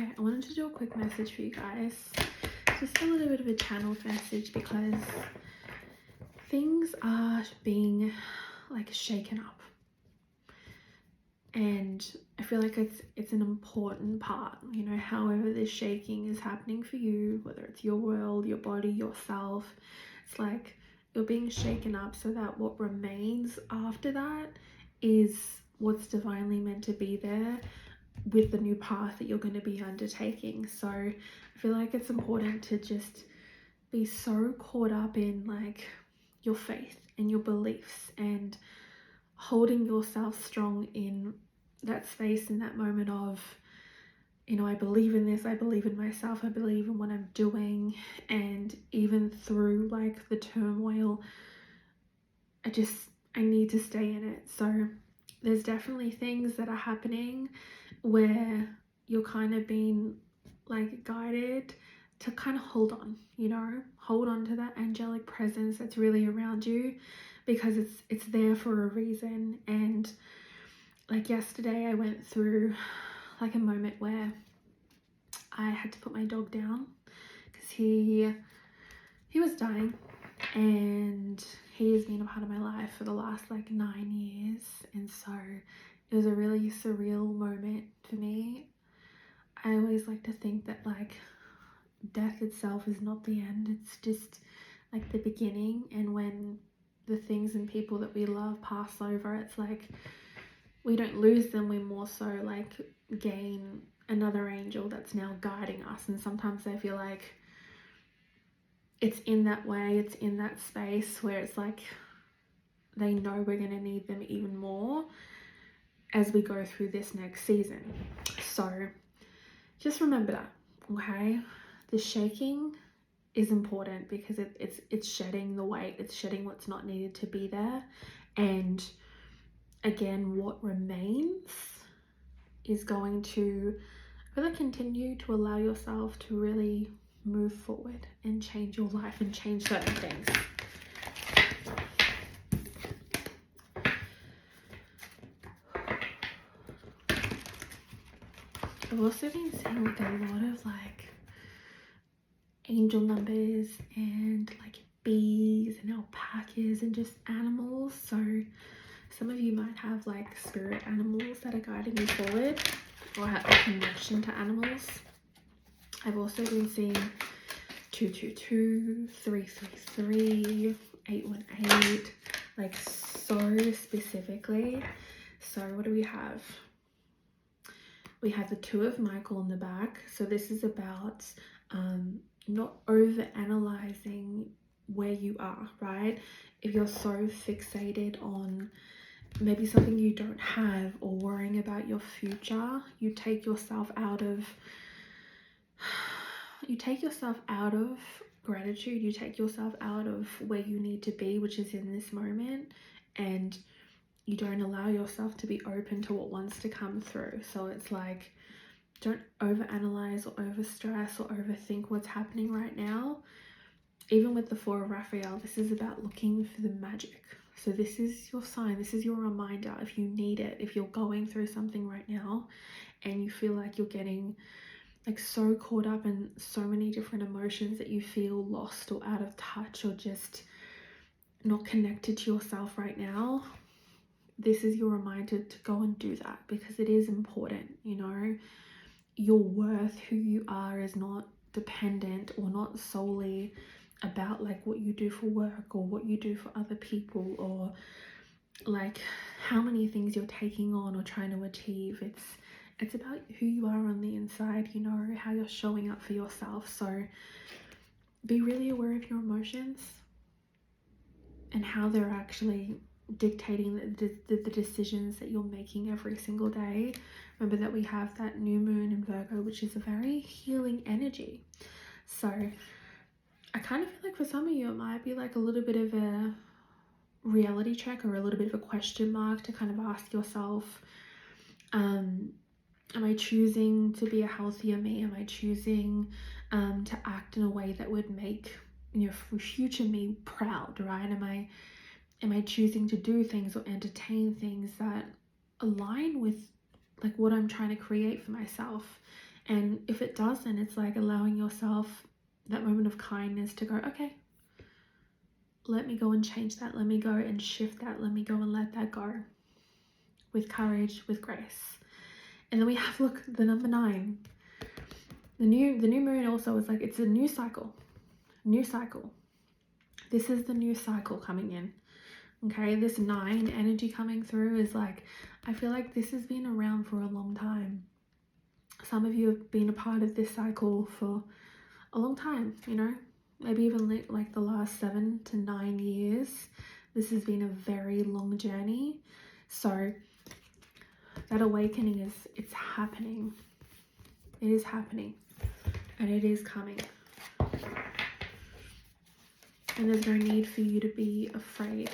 Okay, I wanted to do a quick message for you guys. Just a little bit of a channeled message because things are being like shaken up. And I feel like it's an important part, you know, however this shaking is happening for you, whether it's your world, your body, yourself. It's like you're being shaken up so that what remains after that is what's divinely meant to be there with the new path that you're going to be undertaking. So I feel like it's important to just be so caught up in like your faith and your beliefs and holding yourself strong in that space, in that moment of, you know, I believe in this, I believe in myself, I believe in what I'm doing. And even through like the turmoil, I need to stay in it. So there's definitely things that are happening where you're kind of being like guided to kind of hold on, you know, hold on to that angelic presence that's really around you, because it's there for a reason. And like yesterday I went through like a moment where I had to put my dog down because he was dying, and he has been a part of my life for the last like 9 years. And so it was a really surreal moment for me. I always like to think that like death itself is not the end, it's just like the beginning. And when the things and people that we love pass over, it's like we don't lose them, we more so like gain another angel that's now guiding us. And sometimes I feel like it's in that way, it's in that space where it's like they know we're going to need them even more as we go through this next season. So just remember that, okay? The shaking is important because it's shedding the weight, it's shedding what's not needed to be there. And again, what remains is going to really continue to allow yourself to really move forward and change your life and change certain things. I've also been seeing like a lot of like angel numbers and like bees and alpacas and just animals. So some of you might have like spirit animals that are guiding you forward or have a connection to animals. I've also been seeing 222, 333, 818, like so specifically. So what do we have? We have the Two of Michael in the back. So this is about not over analyzing where you are, right? If you're so fixated on maybe something you don't have or worrying about your future, you take yourself out of gratitude, you take yourself out of where you need to be, which is in this moment, and you don't allow yourself to be open to what wants to come through. So it's like, don't overanalyze or overstress or overthink what's happening right now. Even with the Four of Raphael, this is about looking for the magic. So this is your sign, this is your reminder if you need it, if you're going through something right now and you feel like you're getting like so caught up in so many different emotions that you feel lost or out of touch or just not connected to yourself right now. This is your reminder to go and do that, because it is important. You know, your worth, who you are, is not dependent or not solely about like what you do for work or what you do for other people or like how many things you're taking on or trying to achieve. It's about who you are on the inside, you know, how you're showing up for yourself. So be really aware of your emotions and how they're actually dictating the decisions that you're making every single day. Remember that we have that new moon in Virgo, which is a very healing energy. So I kind of feel like for some of you it might be like a little bit of a reality check or a little bit of a question mark to kind of ask yourself, am I choosing to be a healthier me? Am I choosing to act in a way that would make, you know, future me proud, right? Am I choosing to do things or entertain things that align with like what I'm trying to create for myself? And if it doesn't, it's like allowing yourself that moment of kindness to go, okay, let me go and change that. Let me go and shift that. Let me go and let that go with courage, with grace. And then we have, look, the number 9. The new moon also is like, it's a new cycle. New cycle. This is the new cycle coming in. Okay, this 9 energy coming through is like, I feel like this has been around for a long time. Some of you have been a part of this cycle for a long time, you know, maybe even like the last 7 to 9 years. This has been a very long journey. So that awakening it's happening. It is happening, and it is coming. And there's no need for you to be afraid.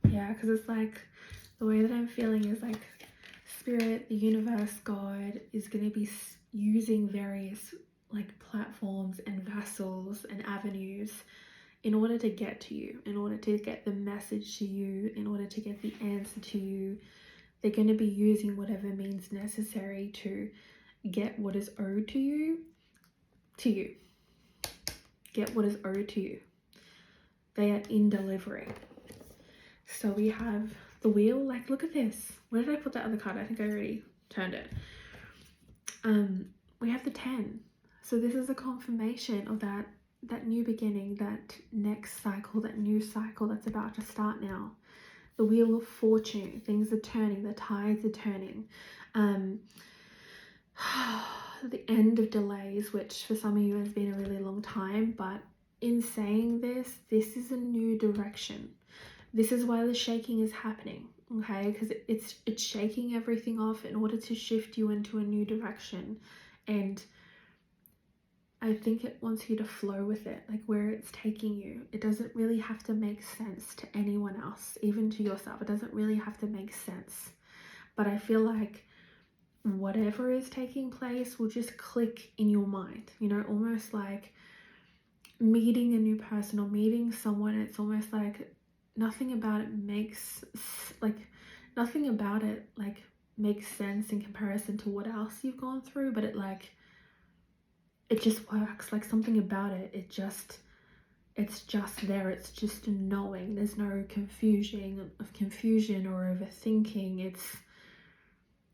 Yeah, because it's like, the way that I'm feeling is like Spirit, the universe, God is going to be using various like platforms and vessels and avenues in order to get to you, in order to get the message to you, in order to get the answer to you. They're going to be using whatever means necessary to get what is owed to you, Get what is owed to you. They are in delivering. So we have the wheel. Like, look at this. Where did I put that other card? I think I already turned it. We have the 10. So this is a confirmation of that new beginning, that next cycle, that new cycle that's about to start now. The wheel of fortune. Things are turning. The tides are turning. The end of delays, which for some of you has been a really long time. But in saying this, this is a new direction. This is why the shaking is happening, okay? Because it's shaking everything off in order to shift you into a new direction. And I think it wants you to flow with it, like where it's taking you. It doesn't really have to make sense to anyone else, even to yourself. It doesn't really have to make sense. But I feel like whatever is taking place will just click in your mind, you know, almost like meeting a new person or meeting someone. It's almost like nothing about it makes sense in comparison to what else you've gone through, but it just works. Like something about it, it's just there. It's just knowing. There's no confusion or overthinking. It's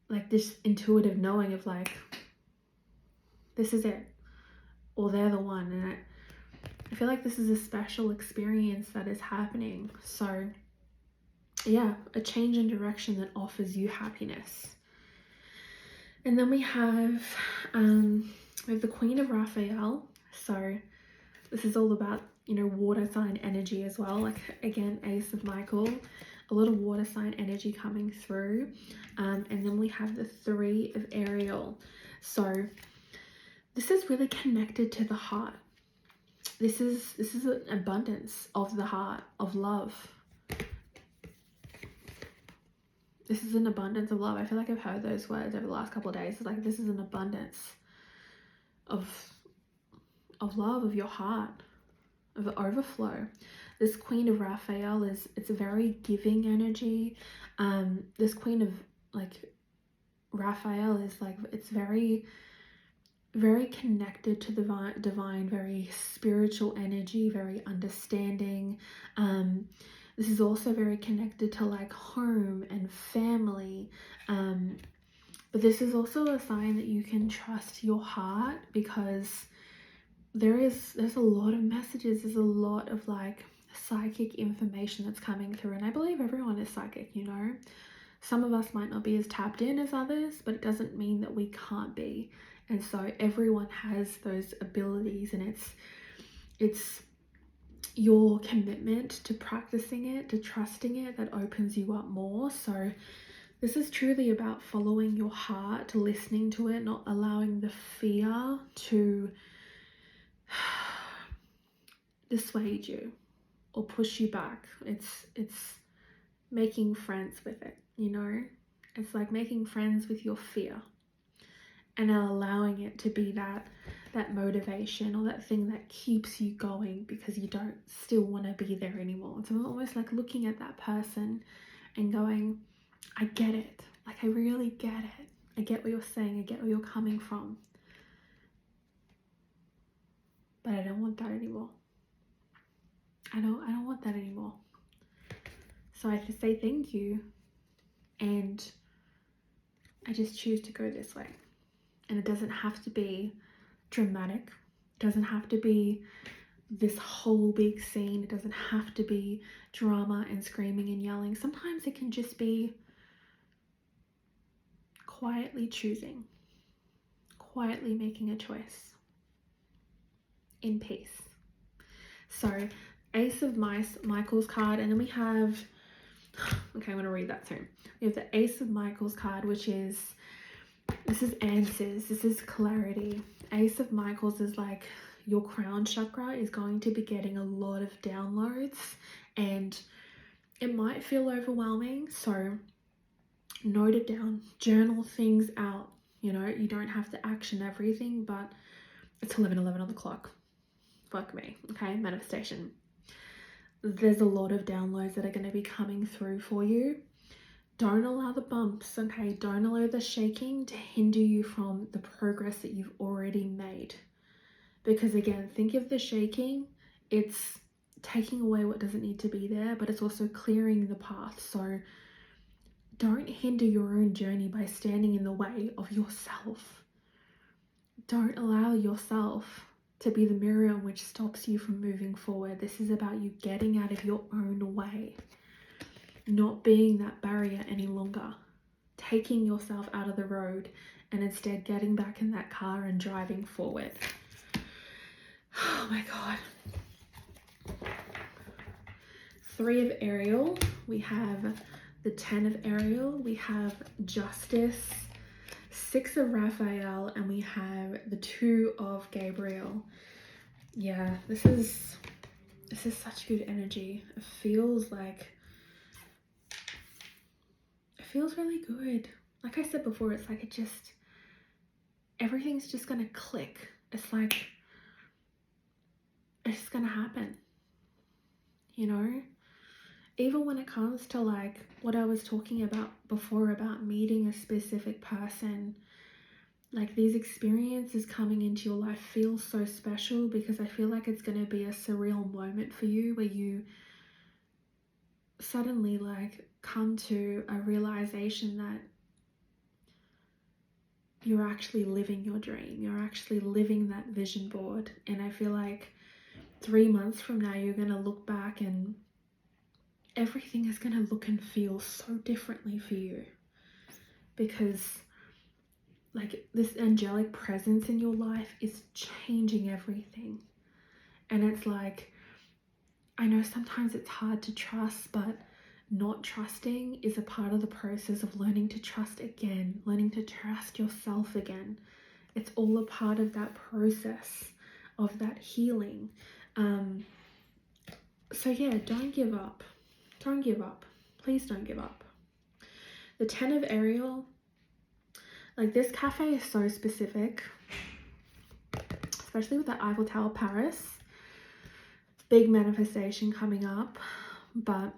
like this intuitive knowing of like, this is it, or they're the one. And I feel like this is a special experience that is happening. So yeah, a change in direction that offers you happiness. And then we have the Queen of Raphael. So this is all about, you know, water sign energy as well. Like again, Ace of Michael, a lot of water sign energy coming through. And then we have the 3 of Ariel. So this is really connected to the heart. This is an abundance of the heart, of love. This is an abundance of love. I feel like I've heard those words over the last couple of days. It's like, this is an abundance of love, of your heart, of overflow. This Queen of Raphael it's a very giving energy. This Queen of like Raphael is like, it's very, very connected to the divine, very spiritual energy, very understanding. This is also very connected to like home and family. But this is also a sign that you can trust your heart, because there's a lot of messages, there's a lot of like psychic information that's coming through. And I believe everyone is psychic, you know. Some of us might not be as tapped in as others, but it doesn't mean that we can't be. And so everyone has those abilities, and it's your commitment to practicing it, to trusting it, that opens you up more. So this is truly about following your heart, to listening to it, not allowing the fear to dissuade you or push you back. It's making friends with it, you know. It's like making friends with your fear and allowing it to be that that motivation or that thing that keeps you going because you don't still want to be there anymore. So almost like looking at that person and going, I get it. Like, I really get it. I get what you're saying. I get where you're coming from. But I don't want that anymore. I don't want that anymore. So I have to say thank you. And I just choose to go this way. And it doesn't have to be dramatic. It doesn't have to be this whole big scene. It doesn't have to be drama and screaming and yelling. Sometimes it can just be quietly choosing, quietly making a choice in peace. So Ace of Michael's card, and then we have, okay, I'm going to read that soon. We have the Ace of Michael's card, which is, this is answers, this is clarity. Ace of Michael's is like your crown chakra is going to be getting a lot of downloads, and it might feel overwhelming. So note it down, journal things out. You know, you don't have to action everything, but it's 11:11 on the clock. Fuck me. Okay, manifestation. There's a lot of downloads that are going to be coming through for you. Don't allow the bumps, okay? Don't allow the shaking to hinder you from the progress that you've already made. Because again, think of the shaking, it's taking away what doesn't need to be there, but it's also clearing the path. So don't hinder your own journey by standing in the way of yourself. Don't allow yourself to be the mirror which stops you from moving forward. This is about you getting out of your own way, not being that barrier any longer, taking yourself out of the road and instead getting back in that car and driving forward. Oh my God. 3 of Ariel, we have the 10 of Ariel, we have Justice, 6 of Raphael, and we have the 2 of Gabriel. Yeah, this is such good energy. It feels really good. Like I said before, it's like everything's just gonna click. It's like it's just gonna happen, you know? Even when it comes to like what I was talking about before about meeting a specific person, like these experiences coming into your life feel so special because I feel like it's going to be a surreal moment for you where you suddenly like come to a realization that you're actually living your dream. You're actually living that vision board. And I feel like 3 months from now, you're going to look back and everything is going to look and feel so differently for you because like this angelic presence in your life is changing everything. And it's like, I know sometimes it's hard to trust, but not trusting is a part of the process of learning to trust again, learning to trust yourself again. It's all a part of that process of that healing. So yeah, don't give up. Don't give up. Please don't give up. The 10 of Ariel, like this cafe is so specific, especially with the Eiffel Tower, Paris. Big manifestation coming up, but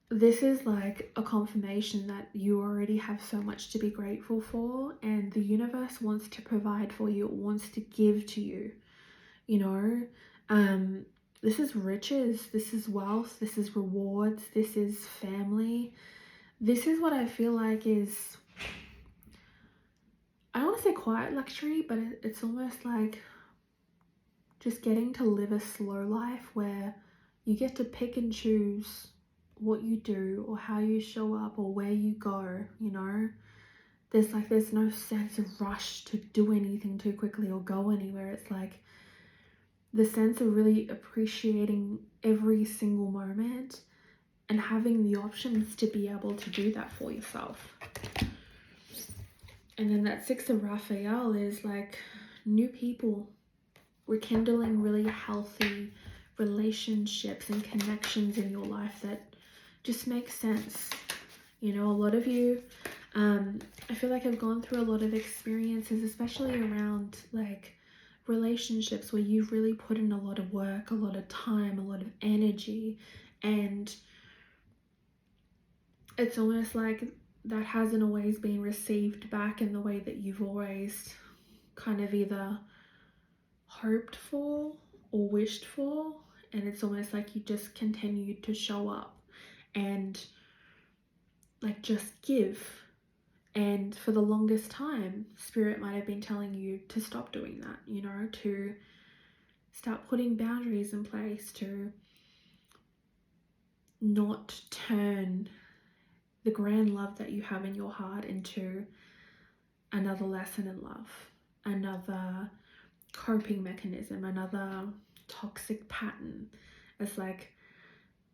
this is like a confirmation that you already have so much to be grateful for, and the universe wants to provide for you. It wants to give to you, you know. This is riches, this is wealth, this is rewards, this is family. This is what I feel like is, I don't want to say quiet luxury, but it's almost like just getting to live a slow life where you get to pick and choose what you do or how you show up or where you go, you know. There's no sense of rush to do anything too quickly or go anywhere. It's like the sense of really appreciating every single moment and having the options to be able to do that for yourself. And then that 6 of Raphael is like new people, rekindling really healthy relationships and connections in your life that just make sense. You know, a lot of you I feel like I've gone through a lot of experiences, especially around like relationships where you've really put in a lot of work, a lot of time, a lot of energy, and it's almost like that hasn't always been received back in the way that you've always kind of either hoped for or wished for. And it's almost like you just continue to show up and like just give. And for the longest time, Spirit might have been telling you to stop doing that, you know, to start putting boundaries in place, to not turn the grand love that you have in your heart into another lesson in love, another coping mechanism, another toxic pattern. It's like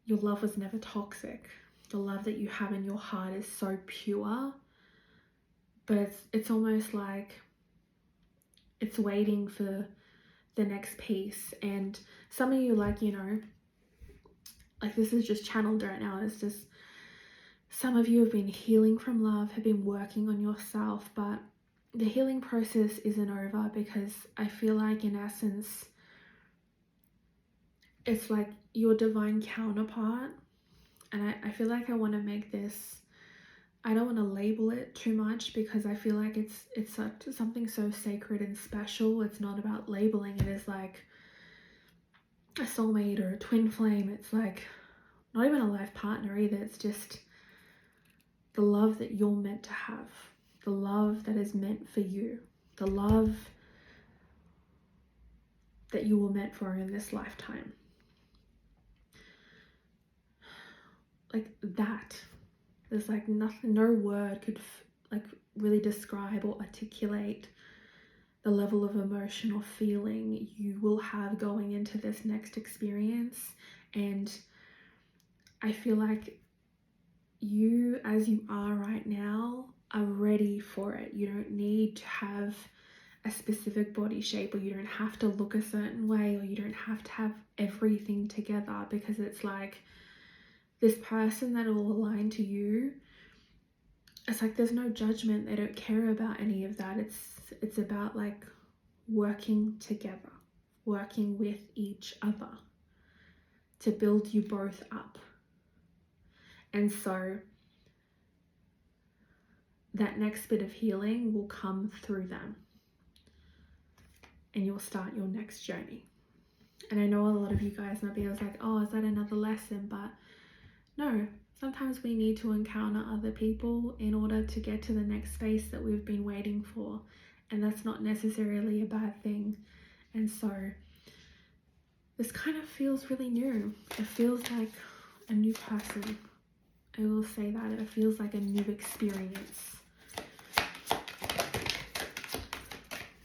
your love was never toxic. The love that you have in your heart is so pure, but it's almost like it's waiting for the next piece. And some of you, like, you know, like this is just channeled right now. It's just some of you have been healing from love, have been working on yourself, but the healing process isn't over, because I feel like in essence, it's like your divine counterpart. And I feel like I want to make this, I don't want to label it too much, because I feel like it's something so sacred and special. It's not about labeling it as like a soulmate or a twin flame. It's like not even a life partner either. It's just the love that you're meant to have, the love that is meant for you, the love that you were meant for in this lifetime. Like that. There's like nothing, no word could like really describe or articulate the level of emotion or feeling you will have going into this next experience. And I feel like you, as you are right now, are ready for it. You don't need to have a specific body shape, or you don't have to look a certain way, or you don't have to have everything together, because it's like this person that will align to you, it's like there's no judgment. They don't care about any of that. It's about like working together, working with each other to build you both up. And so that next bit of healing will come through them, and you'll start your next journey. And I know a lot of you guys might be like, oh, is that another lesson? But no, sometimes we need to encounter other people in order to get to the next space that we've been waiting for. And that's not necessarily a bad thing. And so this kind of feels really new. It feels like a new person. I will say that. It feels like a new experience.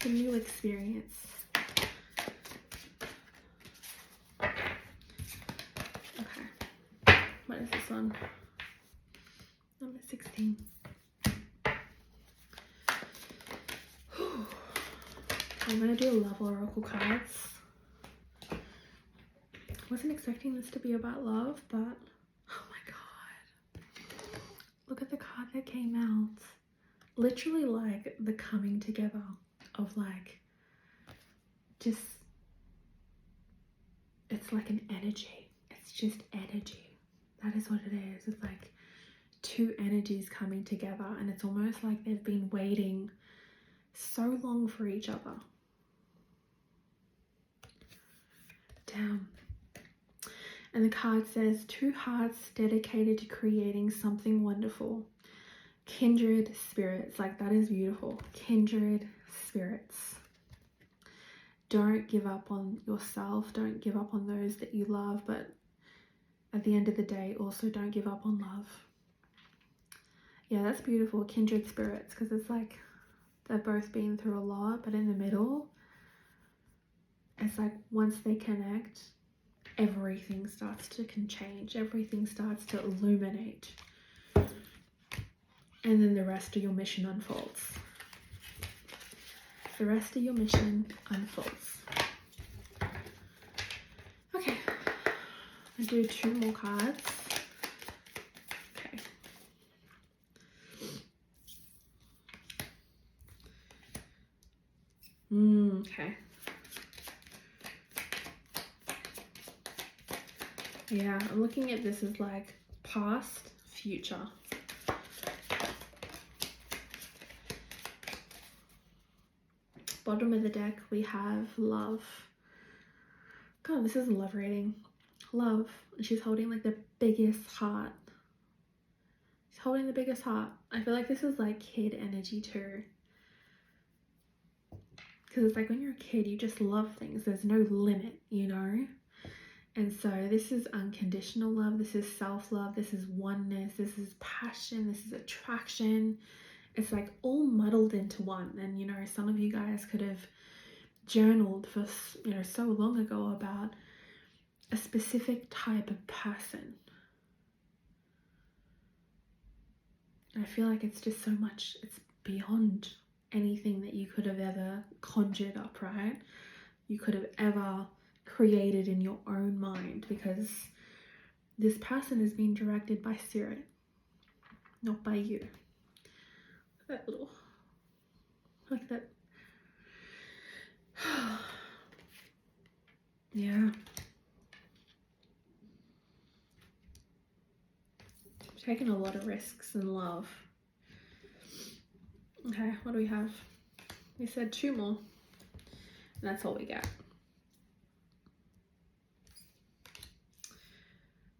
A new experience. Okay. What is this one? Number 16. I'm going to do love oracle cards. Wasn't expecting this to be about love, but oh my god. Look at the card that came out. Literally like the coming together of like just, it's like an energy. It's just energy. That is what it is. It's like two energies coming together, and it's almost like they've been waiting so long for each other. Damn. And the card says, two hearts dedicated to creating something wonderful. Kindred spirits. Like, that is beautiful. Kindred spirits. Don't give up on yourself. Don't give up on those that you love. But at the end of the day, also don't give up on love. Yeah, that's beautiful. Kindred spirits. Because it's like they've both been through a lot. But in the middle, it's like once they connect, everything starts to change. Everything starts to illuminate. And then the rest of your mission unfolds. The rest of your mission unfolds. Okay. I'll do two more cards. Okay. Yeah, I'm looking at this as like past, future. Bottom of the deck, we have love. God, this is a love reading. Love. And she's holding like the biggest heart. She's holding the biggest heart. I feel like this is like kid energy too. Because it's like when you're a kid, you just love things. There's no limit, you know? And so this is unconditional love. This is self-love. This is oneness. This is passion. This is attraction. It's like all muddled into one. And, you know, some of you guys could have journaled for, you know, so long ago about a specific type of person. I feel like it's just so much, it's beyond anything that you could have ever conjured up, right? You could have ever created in your own mind, because this person is being directed by spirit, not by you. That little, like that. Yeah. Taking a lot of risks in love. Okay, what do we have? We said 2 more. And that's all we get.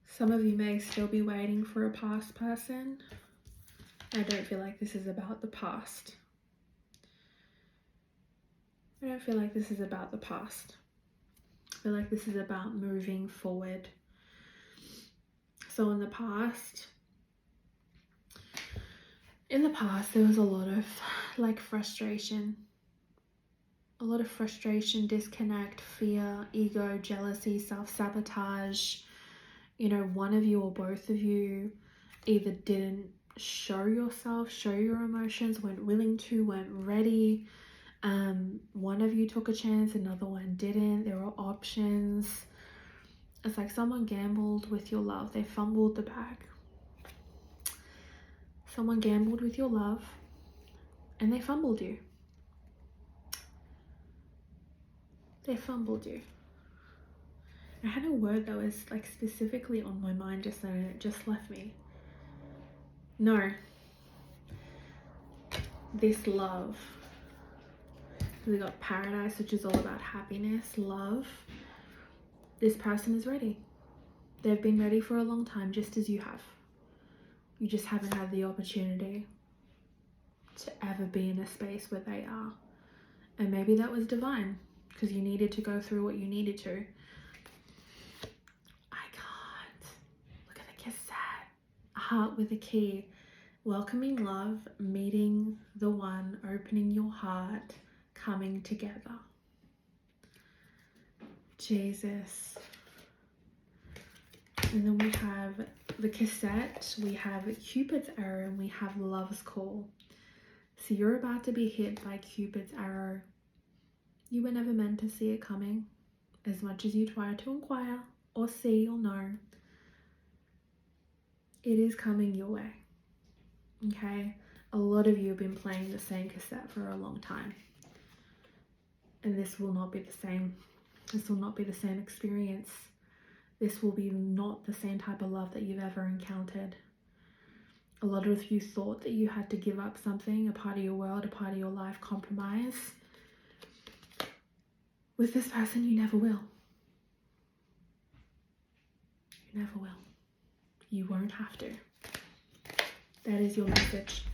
Some of you may still be waiting for a past person. I don't feel like this is about the past. I don't feel like this is about the past. I feel like this is about moving forward. So in the past, there was a lot of like frustration. A lot of frustration, disconnect, fear, ego, jealousy, self-sabotage. You know, one of you or both of you either didn't show yourself, show your emotions, weren't willing to, weren't ready. One of you took a chance, another one didn't. There were options. It's like someone gambled with your love. They fumbled the bag. Someone gambled with your love and they fumbled you. They fumbled you. I had a word that was like specifically on my mind just then and it just left me. No. This love. We got paradise, which is all about happiness, love. This person is ready. They've been ready for a long time, just as you have. You just haven't had the opportunity to ever be in a space where they are. And maybe that was divine, because you needed to go through what you needed to. I can't. Look at the cassette. A heart with a key. Welcoming love, meeting the one, opening your heart, coming together. Jesus. And then we have the cassette, we have Cupid's arrow, and we have love's call. So you're about to be hit by Cupid's arrow. You were never meant to see it coming. As much as you try to inquire or see or know, it is coming your way. Okay? A lot of you have been playing the same cassette for a long time. And this will not be the same. This will not be the same experience. This will be not the same type of love that you've ever encountered. A lot of you thought that you had to give up something, a part of your world, a part of your life, compromise. With this person, you never will. You never will. You won't have to. That is your message.